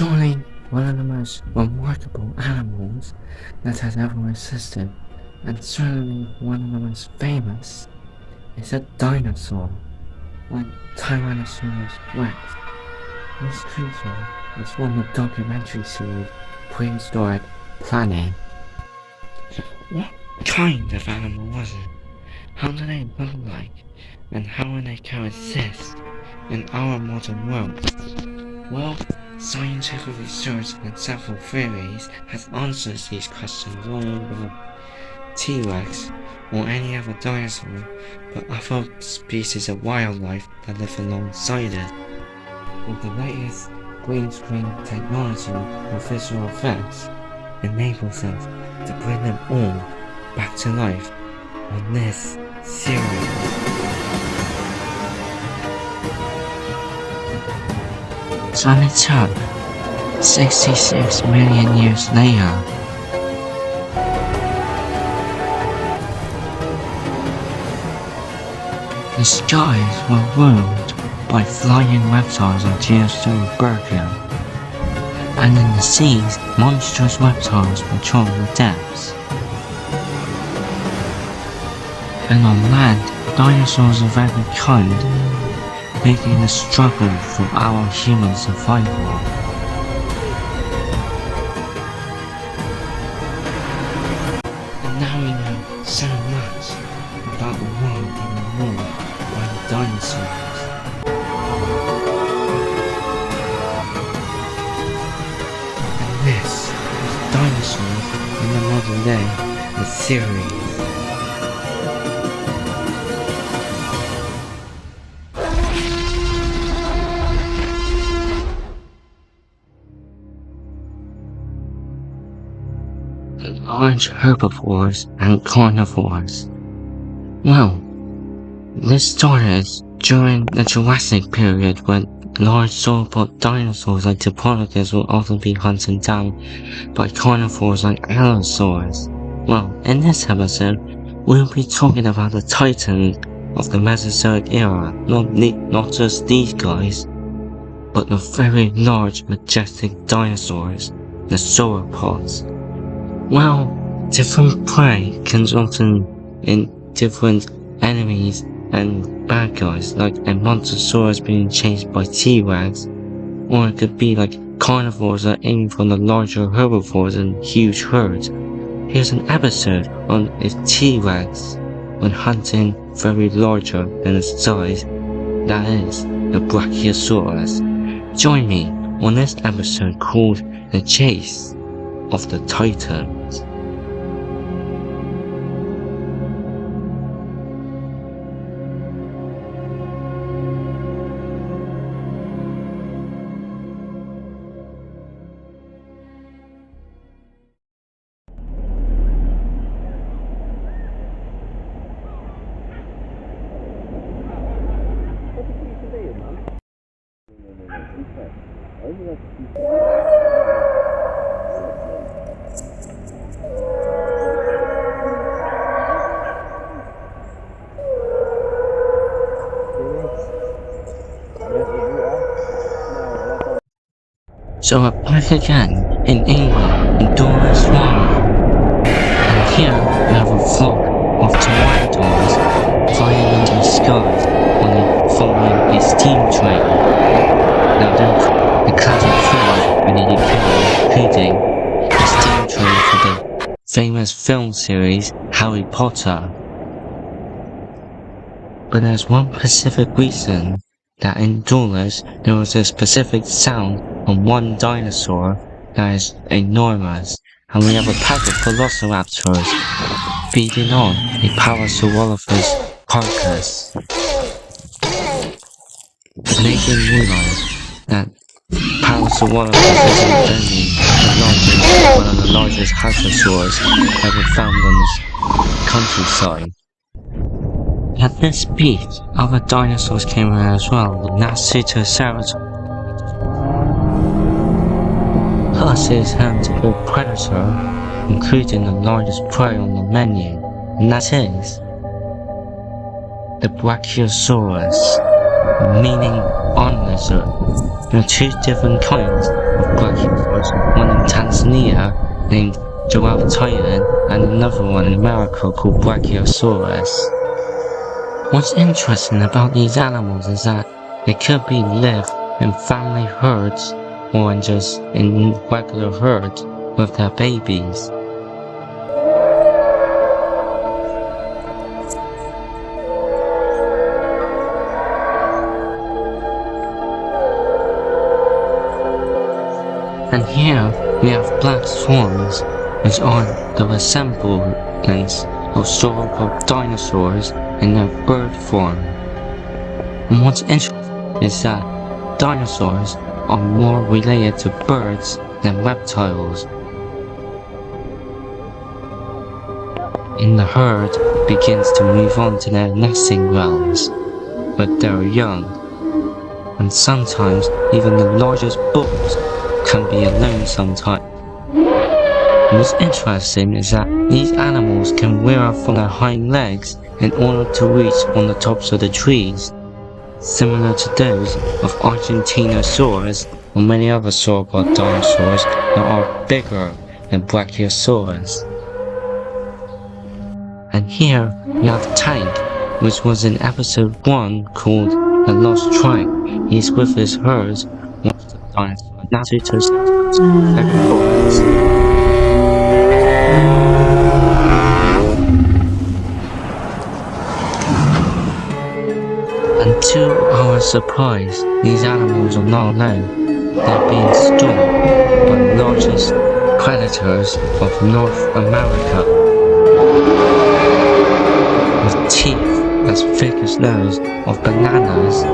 Surely one of the most remarkable animals that has ever existed, and certainly one of the most famous, is a dinosaur, like Tyrannosaurus Rex. This creature is from the documentary series Prehistoric Planet. What kind of animal was it? How do they look like? And how will they coexist in our modern world? Well, scientific research and several theories has answered these questions all over T-Rex or any other dinosaur, but other species of wildlife that live alongside it. With the latest green screen technology or visual effects, enables us to bring them all back to life on this series. So let's up 66 million years later. The skies were ruled by flying reptiles of geostory Bergen, and in the seas, monstrous reptiles patrol the depths. And on land, dinosaurs of every kind, making a struggle for our human survival. And now we know so much about the world being ruled by the dinosaurs. And this is Dinosaurs in the Modern Day, the series. Large herbivores and carnivores. Well, this started during the Jurassic Period when large sauropod dinosaurs like Diplodocus will often be hunted down by carnivores like Allosaurus. Well, in this episode, we'll be talking about the titans of the Mesozoic era, not just these guys, but the very large majestic dinosaurs, the sauropods. Well, different prey can result in different enemies and bad guys, like a Montosaurus being chased by T-Rex, or it could be like carnivores that aim for the larger herbivores in huge herds. Here's an episode on a T-Rex when hunting very larger than its size, that is, the Brachiosaurus. Join me on this episode called The Chase of the Titans. So we're back again in England, in Doris Farm. And here we have a flock of pteranodons flying into the sky following a steam train. Now then, the classic film we need to kill, including the steam train for the famous film series Harry Potter. But there's one specific reason that in Doris there was a specific sound on one dinosaur that is enormous, and we have a pack of velociraptors feeding on a Parasaurolophus carcass, making realize that Parasaurolophus isn't only one of the largest hadrosaurs ever found on this countryside. At this beach, other dinosaurs came around as well, the Nasutoceratops. Plus is home to a predator, including the largest prey on the menu, and that is the Brachiosaurus, meaning on lizard. There are two different kinds, of Brachiosaurus, one in Tanzania named Jurassic and another one in America called Brachiosaurus. What's interesting about these animals is that they could be live in family herds or just in regular herds with their babies. And here we have black swans, which are the resemblance of sauropod dinosaurs in their bird form. And what's interesting is that dinosaurs are more related to birds than reptiles. In the herd begins to move on to their nesting grounds, but they're young, and sometimes even the largest bulls can be alone sometimes. What's interesting is that these animals can rear up on their hind legs in order to reach on the tops of the trees, similar to those of Argentinosaurus or many other sauropod dinosaurs that are bigger than Brachiosaurus. And here we have Tank, which was in episode 1 called The Lost Tribe. He's with his herds, one of the dinosaurs, and to our surprise, these animals are not alone. They're being stalked by the largest predators of North America, with teeth as thick as those of bananas,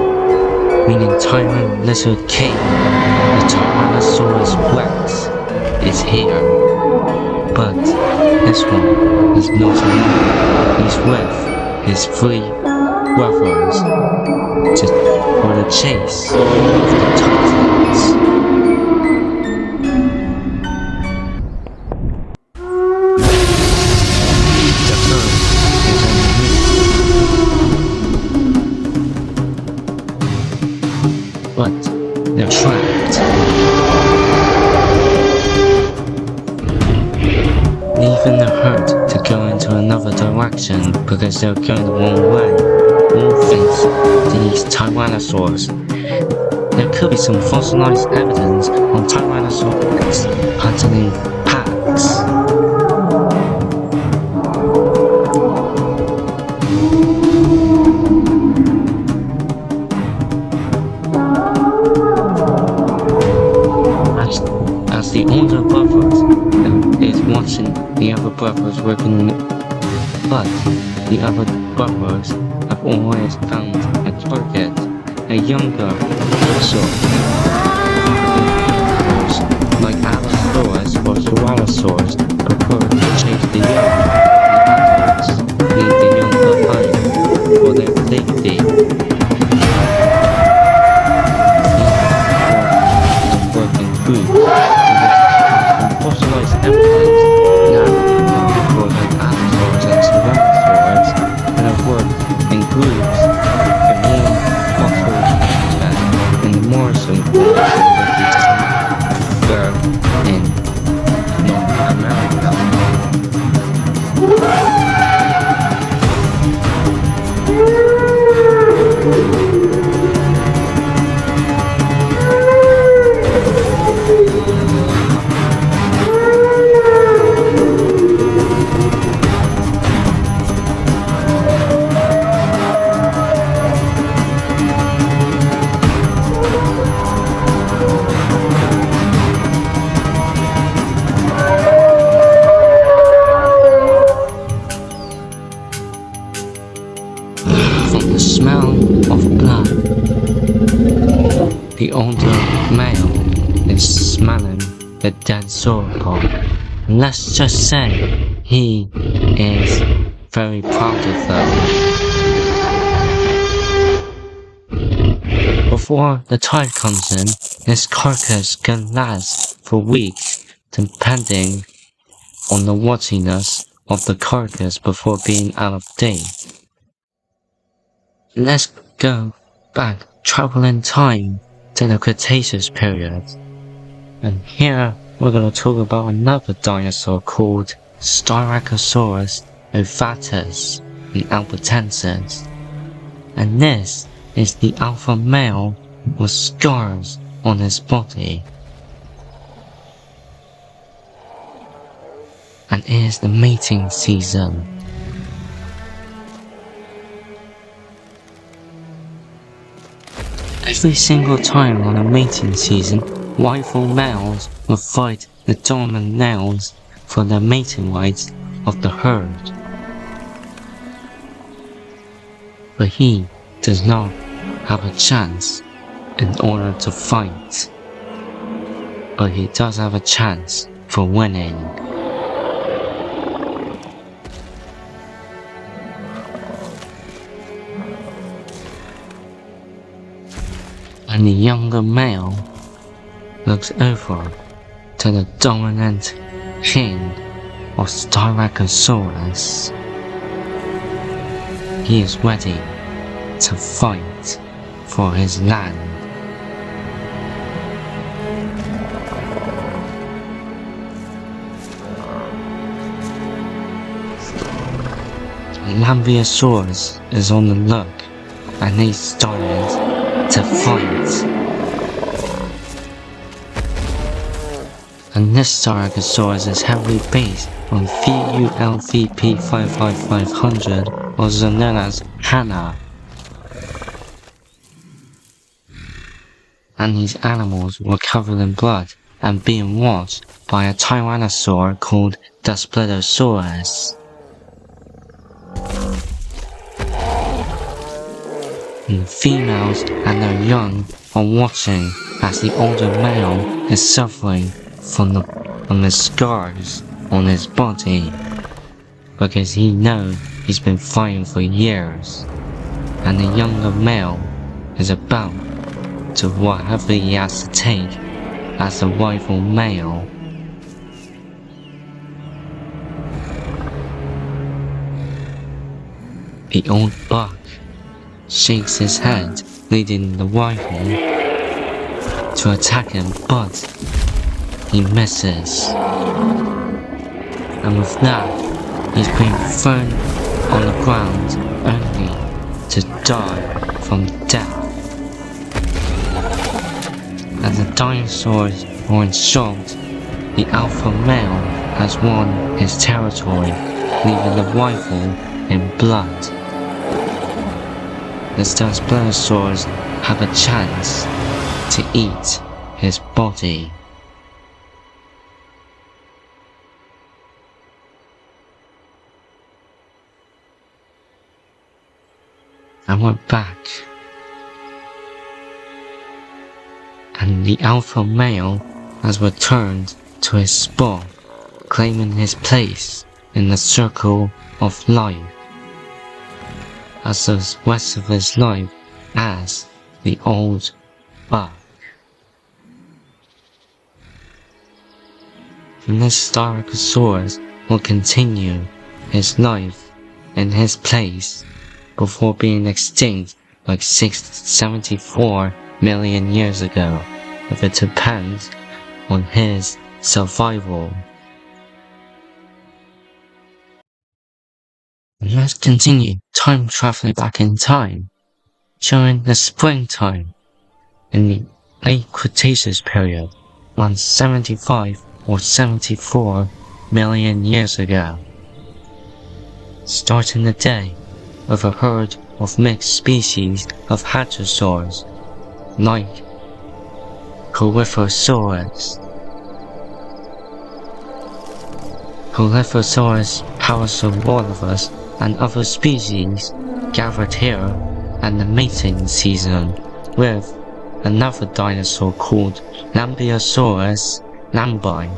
meaning Tyrant Lizard King, the Tyrannosaurus Rex, is here. But this one is not alone. He's with his 3 brothers for the chase of the Titans. But they're trapped. Leaving the herd to go into another direction because they're going the wrong way, all thanks to these Tyrannosaurs. There could be some fossilized evidence on Tyrannosaurus Rex hunting in packs. As the older brother is watching the other brothers working on it, but the other brothers have always found a target, a younger dinosaur, like Allosaurus or Ceratosaurus prefer to chase the young, the adults leave the young behind for their safety. Fossilized evidence now for the Allosaurus and Ceratosaurus that have worked in groups and more fossils in the Morrison were in North America. From the smell of blood, the older male is smelling the dead sauropod. Let's just say he is very proud of them. Before the tide comes in, this carcass can last for weeks, depending on the rottiness of the carcass before being out of date. Let's go back, travel in time to the Cretaceous period. And here we're going to talk about another dinosaur called Styracosaurus ovatus in Albertensis. And this is the alpha male with scars on his body. And it is the mating season. Every single time on a mating season, rival males will fight the dominant males for the mating rights of the herd. But he does not have a chance in order to fight. But he does have a chance for winning. And the younger male looks over to the dominant king of Styracosaurus. He is ready to fight for his land. Lampiosaurus is on the look and he started to fight. And this Styracosaurus is heavily based on VULVP 55500, also known as Hannah. And these animals were covered in blood and being watched by a tyrannosaur called Brachiosaurus. And the females and their young are watching as the older male is suffering from the scars on his body, because he knows he's been fighting for years, and the younger male is about to whatever he has to take as a rival male. The old buck shakes his head, leading the rival to attack him, but he misses. And with that, he's being thrown on the ground only to die from death. As the dinosaurs are in shock, the alpha male has won his territory, leaving the rival in blood. The Dinosaurs have a chance to eat his body. And we're back. And the alpha male has returned to his spot, claiming his place in the circle of life as the rest of his life as the old buck. And this Styracosaurus will continue his life in his place before being extinct like 74 million years ago, if it depends on his survival. And let's continue time traveling back in time, during the springtime in the late Cretaceous period, around 75 or 74 million years ago. Starting the day with a herd of mixed species of hadrosaurs, like Coryphosaurus, Parasaurolophus, and other species gathered here, and the mating season with another dinosaur called Lampiosaurus lambi.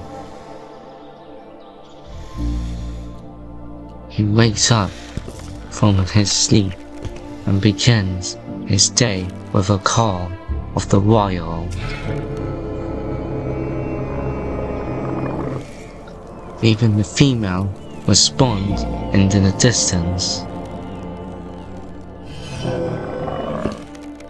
He wakes up from his sleep and begins his day with a call of the wild. Even the female responds into the distance.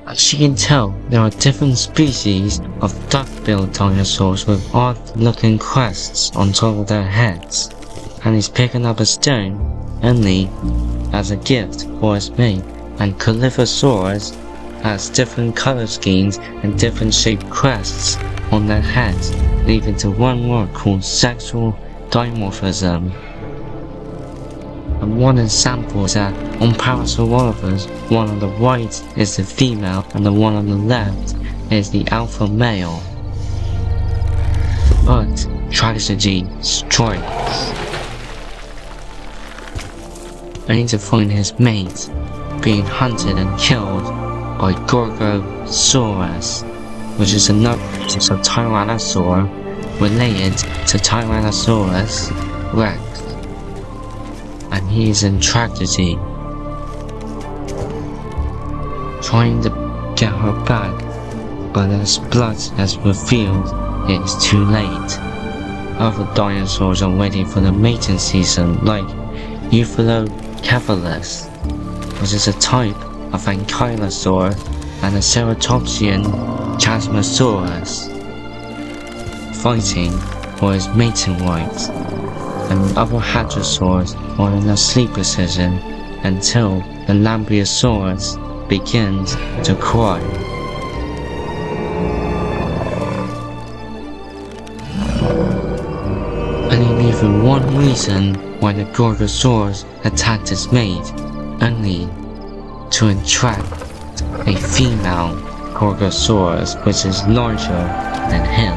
As you can tell, there are different species of duck-billed dinosaurs with odd-looking crests on top of their heads, and he's picking up a stone only as a gift for his mate. And Allosaurus has different color schemes and different shaped crests on their heads, leading to one word called sexual dimorphism. And one example is that on Parasaurolophus, one on the right is the female and the one on the left is the alpha male. But tragedy strikes. Only to find his mate being hunted and killed by Brachiosaurus, which is another species of Tyrannosaur related to Tyrannosaurus Rex. And he is in tragedy, trying to get her back, but as blood has revealed, it is too late. Other dinosaurs are waiting for the mating season, like Allosaurus, which is a type of ankylosaur, and a ceratopsian Chasmosaurus, fighting for his mating rights. And other hadrosaurs are in a sleep position until the Lampiosaurus begins to cry. And in even one reason why the Brachiosaurus attacked its mate, only to entrap a female Brachiosaurus which is larger than him.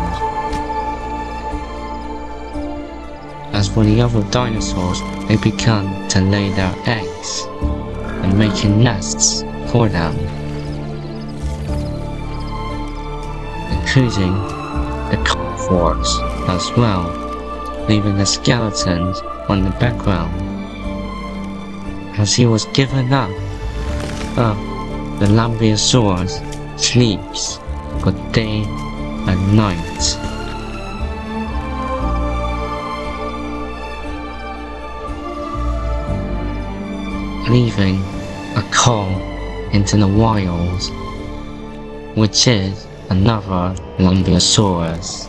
As for the other dinosaurs, they began to lay their eggs and making nests for them, including the carnivores as well, leaving the skeletons on the background. As he was given up, the Lampiosaurus sleeps for day and night. Leaving a call into the wilds, which is another Lampiosaurus.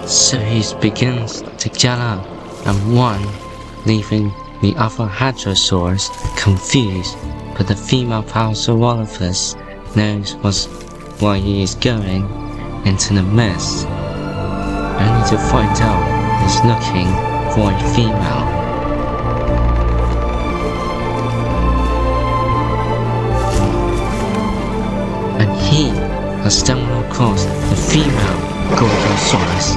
So he begins to get up and run, leaving the other hadrosaurs confused, but the female Parasaurolophus knows why he is going into the mist, only to find out he's looking for a female. And he has stumbled across the female Brachiosaurus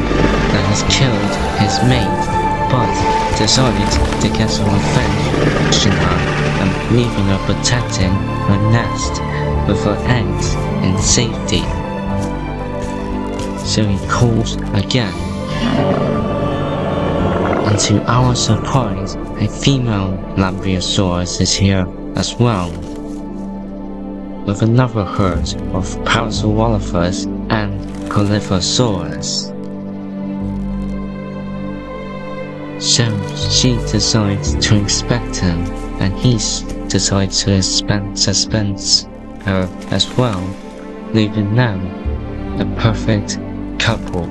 that has killed his mate, but decided to get some revenge on her and leaving her protecting her nest with her eggs in safety. So he calls again. And to our surprise, a female Lampiosaurus is here as well, with another herd of Parasaurolophus and Allosaurus. So she decides to inspect him, and he decides to suspense her as well, leaving them a perfect couple.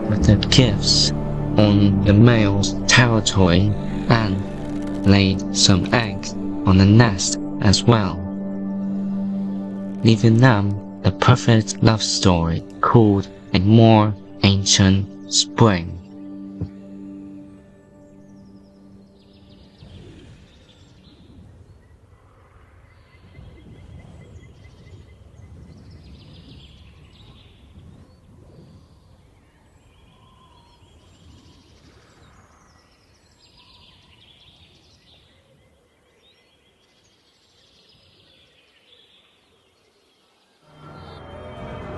With the gifts on the male's territory and laid some eggs on the nest as well, leaving them the perfect love story called A More Ancient Spring.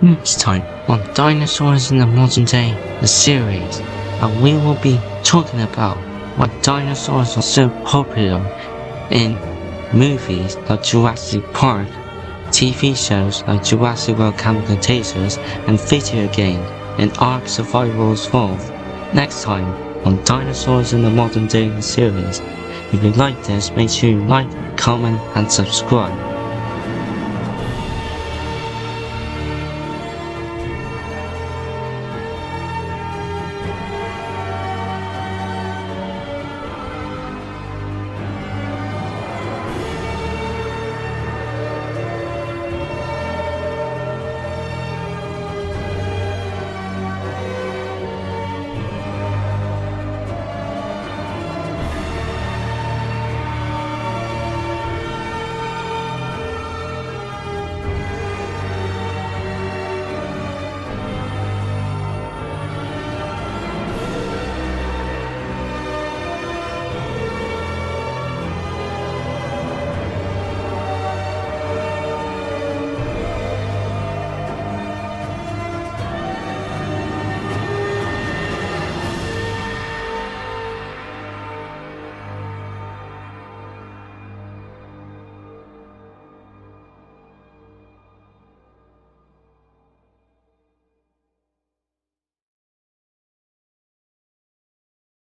Next time on Dinosaurs in the Modern Day, the series, and we will be talking about why dinosaurs are so popular in movies like Jurassic Park, TV shows like Jurassic World Camp Cretaceous, and video games in Ark Survival Evolved, next time on Dinosaurs in the Modern Day series. If you like this, make sure you like, comment and subscribe.